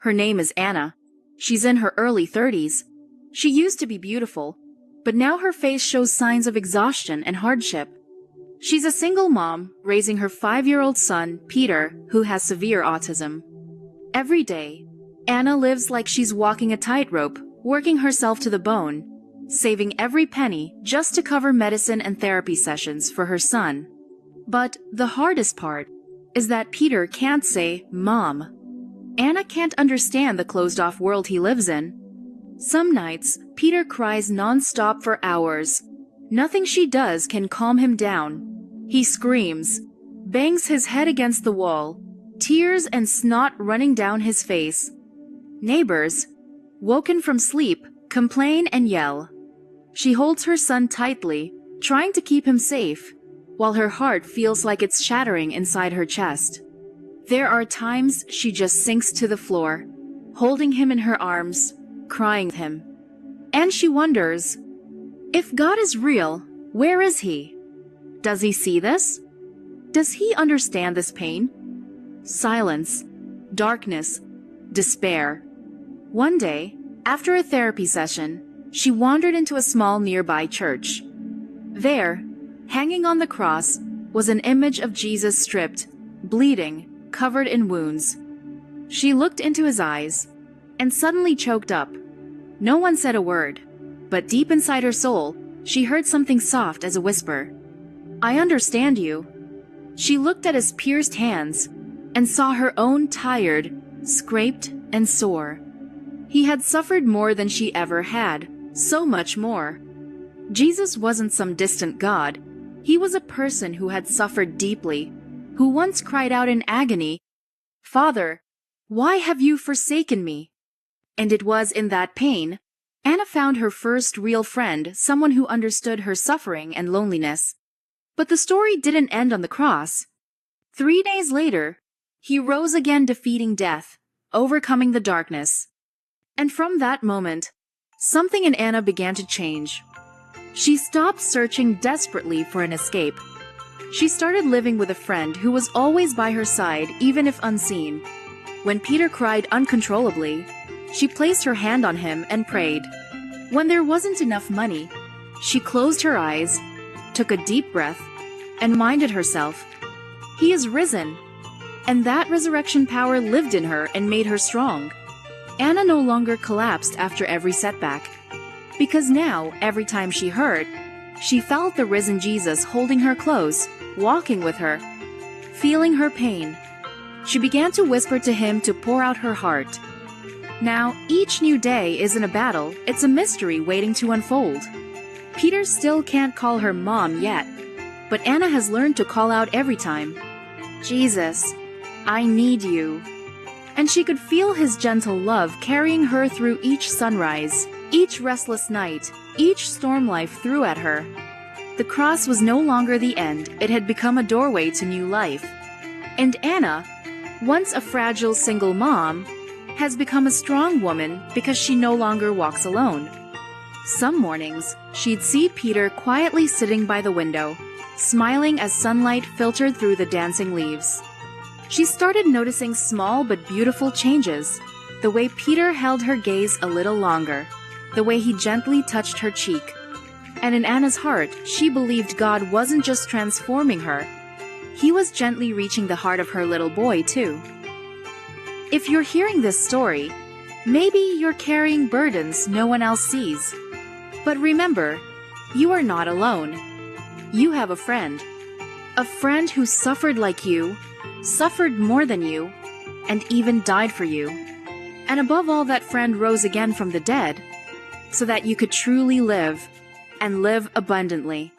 Her name is Anna. She's in her early 30s. She used to be beautiful, but now her face shows signs of exhaustion and hardship. She's a single mom, raising her 5-year-old son, Peter, who has severe autism. Every day, Anna lives like she's walking a tightrope, working herself to the bone, saving every penny just to cover medicine and therapy sessions for her son. But the hardest part is that Peter can't say "Mom." Anna can't understand the closed-off world he lives in. Some nights, Peter cries non-stop for hours. Nothing she does can calm him down. He screams, bangs his head against the wall, tears and snot running down his face. Neighbors, woken from sleep, complain and yell. She holds her son tightly, trying to keep him safe, while her heart feels like it's shattering inside her chest. There are times she just sinks to the floor, holding him in her arms, crying with him. And she wonders, if God is real, where is he? Does he see this? Does he understand this pain? Silence, darkness, despair. One day, after a therapy session, she wandered into a small nearby church. There, hanging on the cross, was an image of Jesus stripped, bleeding, covered in wounds. She looked into his eyes and suddenly choked up. No one said a word, but deep inside her soul, she heard something soft as a whisper. "I understand you." She looked at his pierced hands and saw her own tired, scraped, and sore. He had suffered more than she ever had, so much more. Jesus wasn't some distant God. He was a person who had suffered deeply, who once cried out in agony, "Father, why have you forsaken me?" And it was in that pain Anna found her first real friend, someone who understood her suffering and loneliness. But the story didn't end on the cross. 3 days later, he rose again, defeating death, overcoming the darkness. And from that moment, something in Anna began to change. She stopped searching desperately for an escape. She started living with a friend who was always by her side, even if unseen. When Peter cried uncontrollably, she placed her hand on him and prayed. When there wasn't enough money, she closed her eyes, took a deep breath, and reminded herself, "He is risen." And that resurrection power lived in her and made her strong. Anna no longer collapsed after every setback, because now, every time she hurt, she felt the risen Jesus holding her close, walking with her, feeling her pain. She began to whisper to him to pour out her heart. Now, each new day isn't a battle, it's a mystery waiting to unfold. Peter still can't call her mom yet, but Anna has learned to call out every time, "Jesus, I need you." And she could feel his gentle love carrying her through each sunrise, each restless night, each storm life threw at her. The cross was no longer the end, it had become a doorway to new life. And Anna, once a fragile single mom, has become a strong woman because she no longer walks alone. Some mornings, she'd see Peter quietly sitting by the window, smiling as sunlight filtered through the dancing leaves. She started noticing small but beautiful changes, the way Peter held her gaze a little longer, the way he gently touched her cheek. And in Anna's heart, she believed God wasn't just transforming her, he was gently reaching the heart of her little boy too. If you're hearing this story, maybe you're carrying burdens no one else sees. But remember, you are not alone. You have a friend who suffered like you, suffered more than you, and even died for you. And above all, that friend rose again from the dead, so that you could truly live, and live abundantly.